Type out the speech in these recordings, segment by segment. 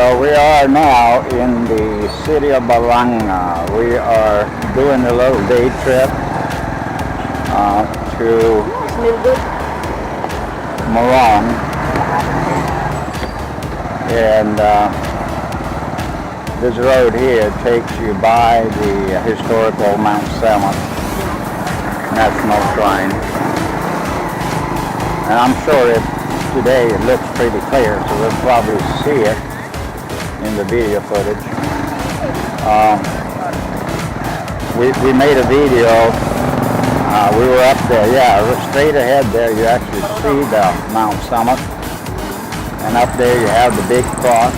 So we are now in the city of Balanga. We are doing a little day trip to Morong, and this road here takes you by the historical Mount Samet National Shrine. And I'm sure today it looks pretty clear, so we'll probably see it in the video footage. We made a video. We were up there, straight ahead there you actually see the Mount Samet, and up there you have the big cross.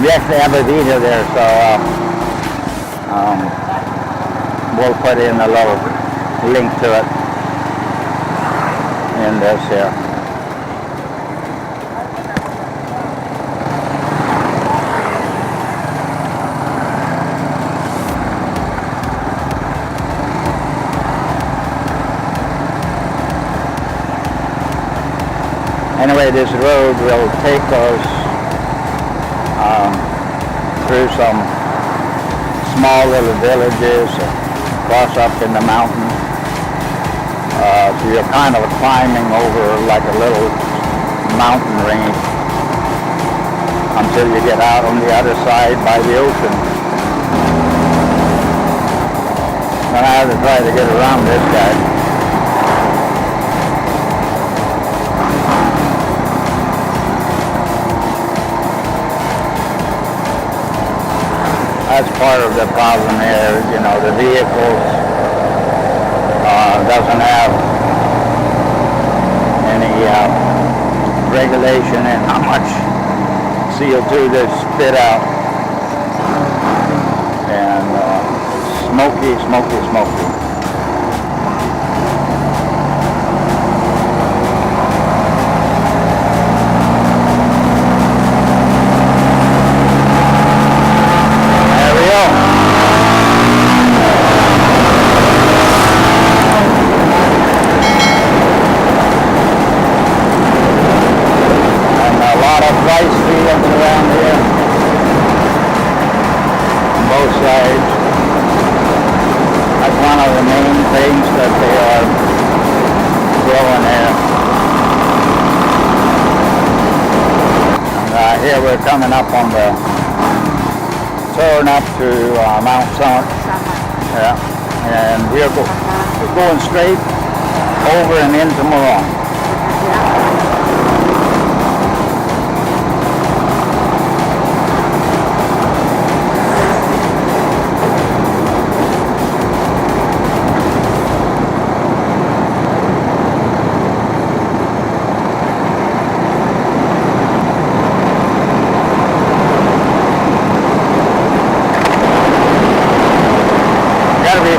We actually have a video there, so we'll put in a little link to it in this here. Anyway, this road will take us through some small little villages, cross up in the mountains. So you're kind of climbing over like a little mountain range until you get out on the other side by the ocean. Then I have to try to get around this guy. That's part of the problem here, you know, the vehicles doesn't have any regulation in how much CO2 they spit out, and smoky. Here we're coming up on the turn up to Mount Samet. And we're going straight over and into Morong.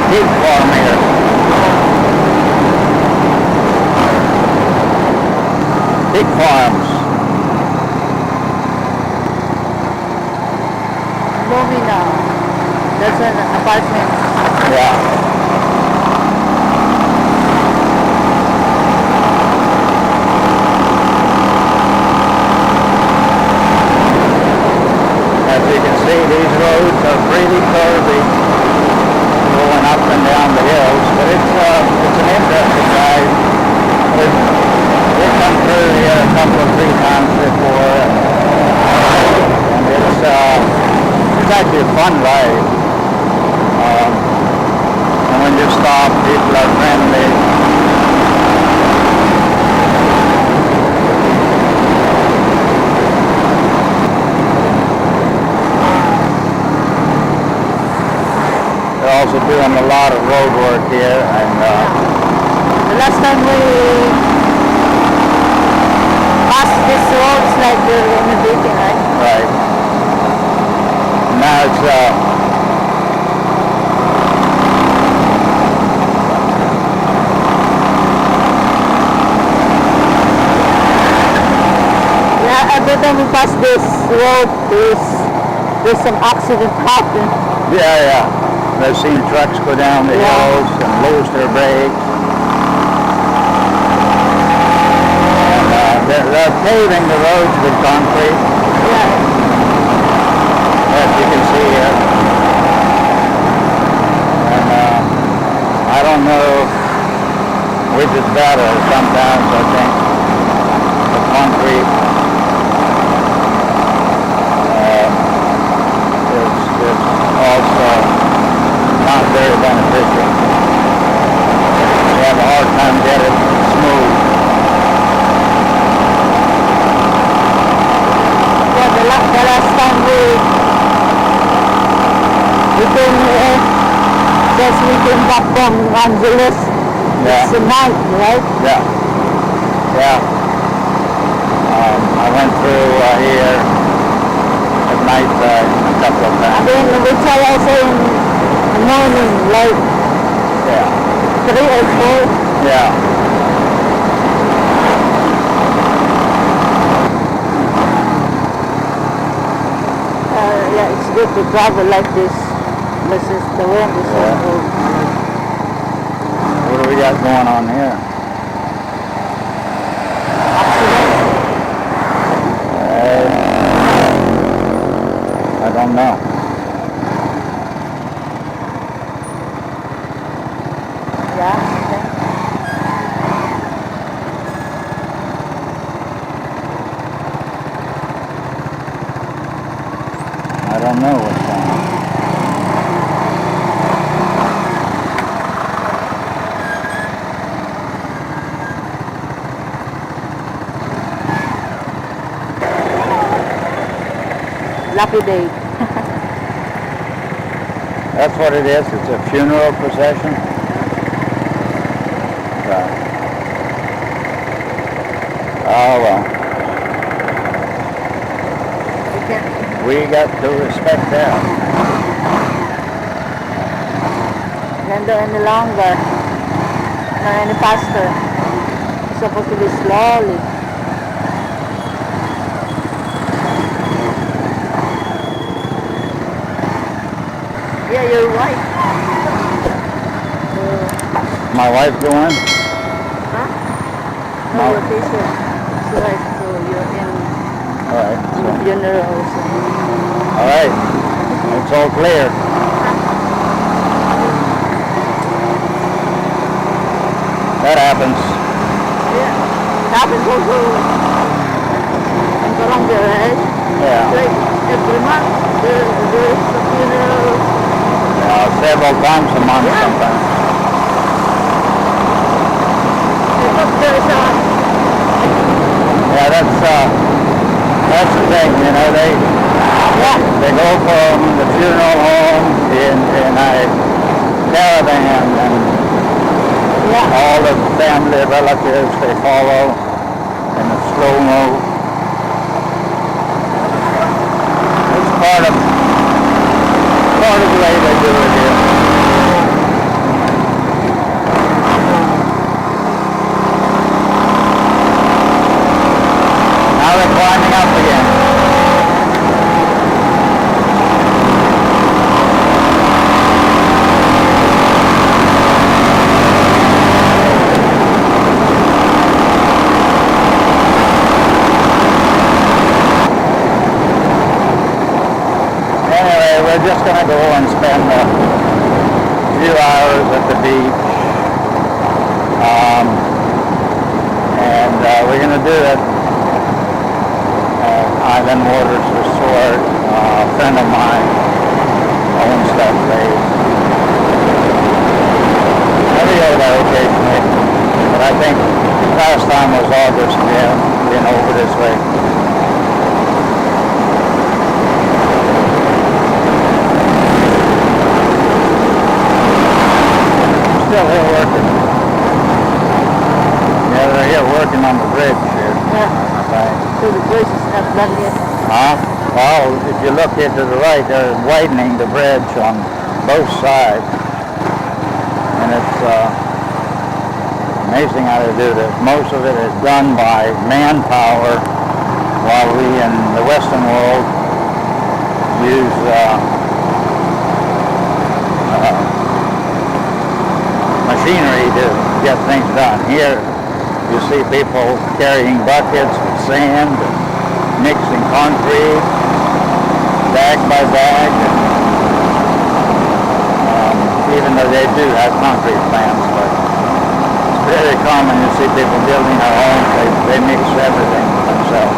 Pig farm here. Pig farms. Moving now. That's an apartment. Yeah. As you can see, these roads are pretty curvy, going up and down the hills, but it's an interesting ride. We've come through here a couple of 3 times before, and it's actually a fun ride. And when you stop, people are friendly. Also doing a lot of road work here, and the last time we passed this road, it's like they're renovating, right? Right. Now it's yeah, every time we pass this road, there's some accident happen. yeah. I've seen trucks go down the hills and lose their brakes. And They're paving the roads with concrete, Yeah. as you can see here. And I don't know which is better. Sometimes I think the concrete is also not very beneficial. You have a hard time getting it smooth. Yeah, the last time we came here, yes, we came back from Angeles. Yeah. It's a night, right? Yeah. Yeah. I went through here at night a couple of And times. then we try also in the morning, like Yeah. 3 or 4. Yeah. Yeah, it's good to travel like this. This is the wind is so Yeah. cold. What do we got going on here? Accident. I don't know. Yeah, accident. I don't know what's going on. Lucky day. That's what it is. It's a funeral procession. Oh well. You can, We got to respect that. can't do any longer. Not any faster. It's supposed to be slowly. Yeah, you're right. My wife going? Huh? No, No. your teacher. It's right, so you're in Alright. funeral also. Alright. It's all clear. That happens. Yeah. Happens also in Colombia, right? Yeah. Like every month there's a funeral. Several times a month Yeah. sometimes. Because there's a Yeah, that's the thing, you know, they go from the funeral home in a caravan, and all the family relatives, they follow in a slow-mo. It's part of the way they do it here. Now they're climbing up again. Anyway, we're just going to go and spend a few hours at the beach. And we're going to do it at Island Waters Resort. A friend of mine owns that place. I go there occasionally, but I think last time was August. We haven't been over this way. Still here working. Yeah, they're here working on the bridge here. Yeah. Right. So the bridge is not done yet. Huh? Well, if you look here to the right, they're widening the bridge on both sides. And it's amazing how they do this. Most of it is done by manpower, while we in the Western world use machinery to get things done. Here, You see people carrying buckets of sand, mixing concrete, bag by bag. Even though they do have concrete plants, but it's very common to see people building their homes. They mix everything themselves.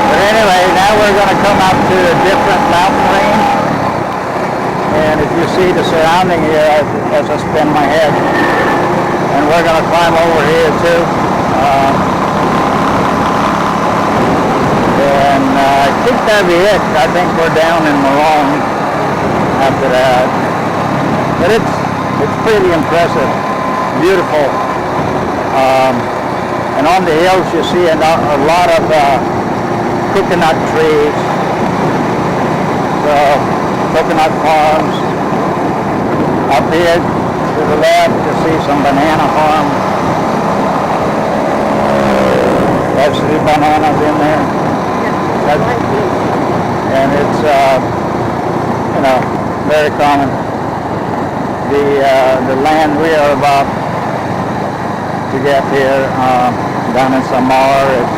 But anyway, now we're going to come up to a different mountain range. And if you see the surrounding here, as I spin my head, and we're going to climb over here too. And I think that'll be it. I think we're down in Morong after that. But it's pretty impressive, beautiful. And on the hills you see a lot of coconut trees, so coconut farms. Up here to the left you see some banana farms. That's the bananas in there. And it's very common. The land we are about to get here down in Samar, it's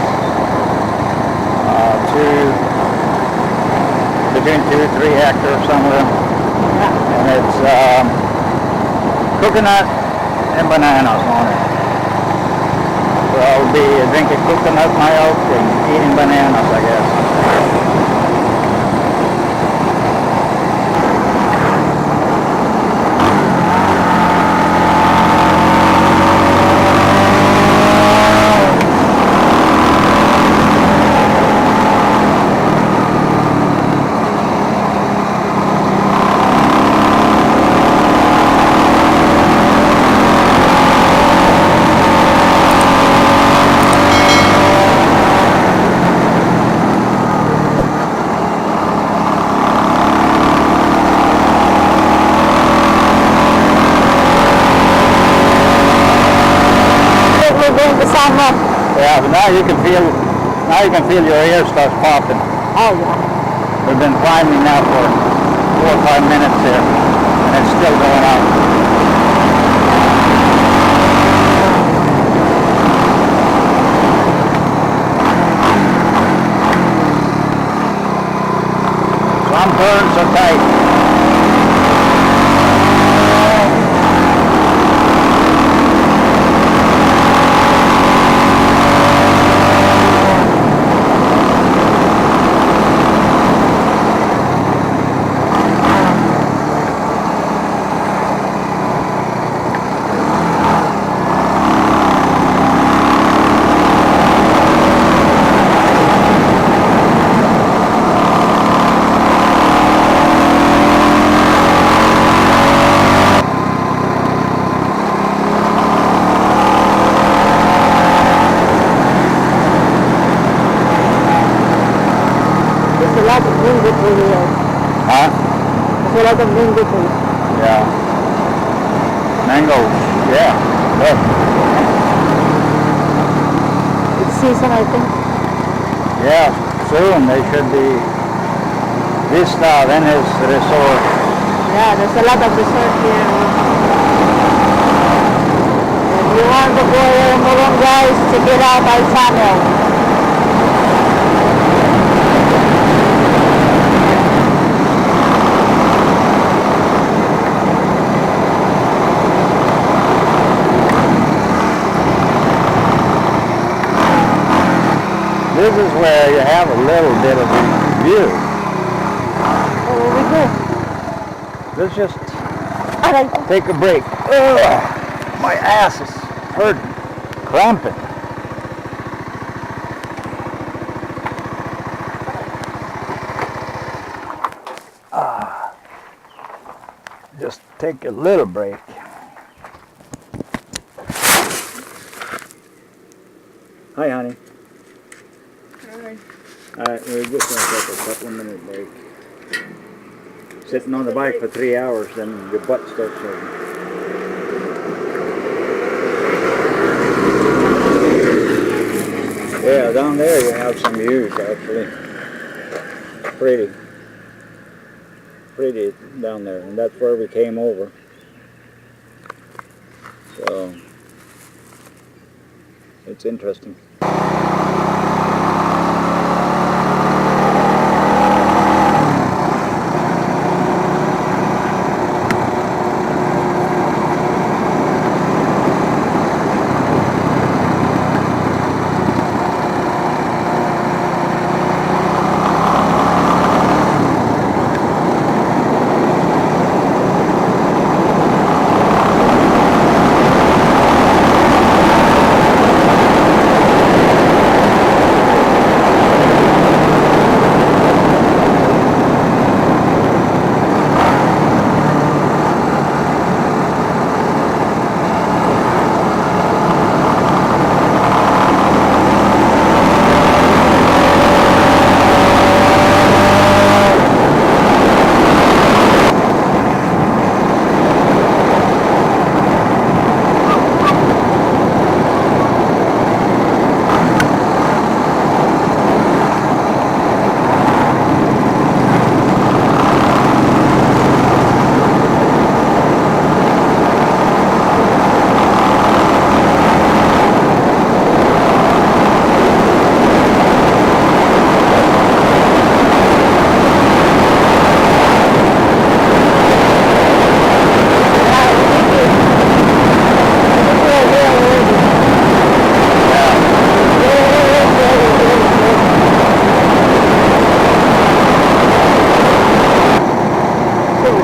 between 2 and 3 hectares somewhere, and it's coconut and bananas on it. So I'll be drinking coconut milk and eating bananas, I guess. Yeah, but now you can feel your ear starts popping. Oh yeah. We've been climbing now for 4 or 5 minutes here, and it's still going up. So I'm burned so tight. Huh? There's a lot of mango trees. Yeah. Mangoes. Yeah. Look. It's season, I think. Yeah. Soon they should be. Vista, then is resort. Yeah, there's a lot of resort here. If you want to go here in Morong, guys, check it out our channel. This is where you have a little bit of view. Oh, where we go? Let's just Alright. take a break. Ugh, my ass is hurting, cramping. Just take a little break. Hi, honey. Alright, we're just going to take a couple minute break. Sitting on the bike for 3 hours, then your butt starts hurting. Yeah, down down there you have some views actually. Pretty. Pretty down there, and that's where we came over. So it's interesting.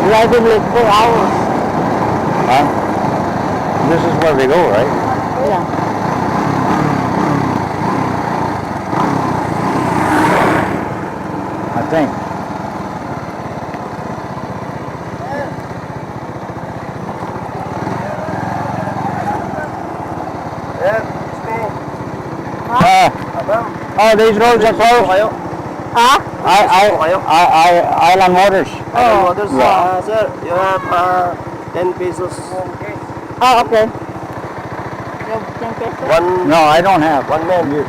Driving like 4 hours. Huh? This is where we go, right? Yeah. I think. Oh, these roads are closed. Huh? Island waters. Oh, Waters, yeah. sir, you have 10 pesos. Oh, okay. You have 10 pesos? One, No, I don't have. one man. You.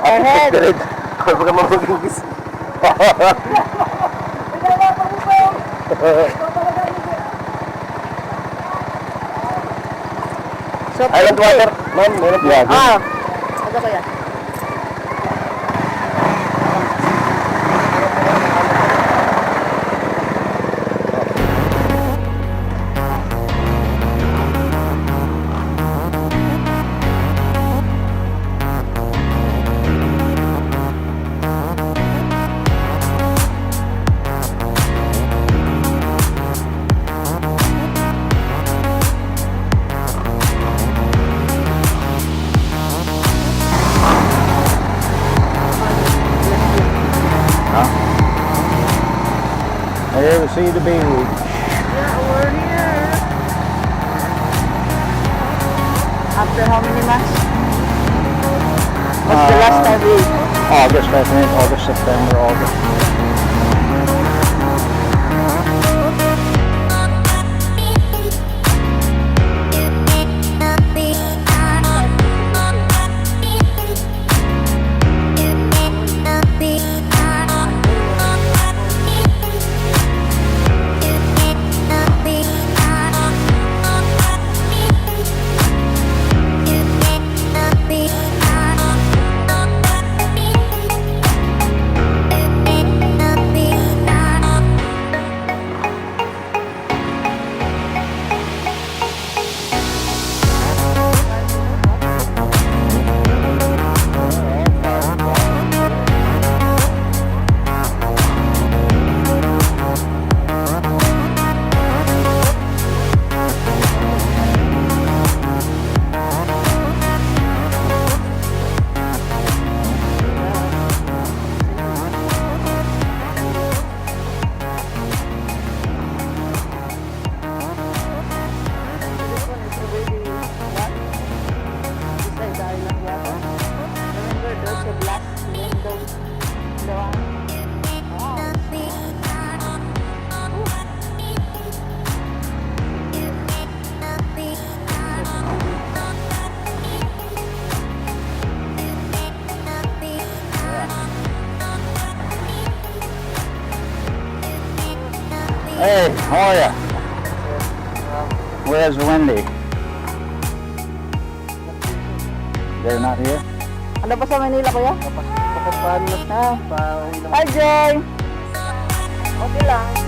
Ahead. Huwag ka mag-English. So, Island water, ma'am. Meron po. Yeah. Ah. Ano kaya? I ever see the beach. Yeah, we're here. After how many months? What's the last time we... August, I think. August, September, August. How are ya? Where's Wendy? They're not here? Ano pa sa Manila, kuya? Paano na Ah. pa? Hi, Jay! Okay lang.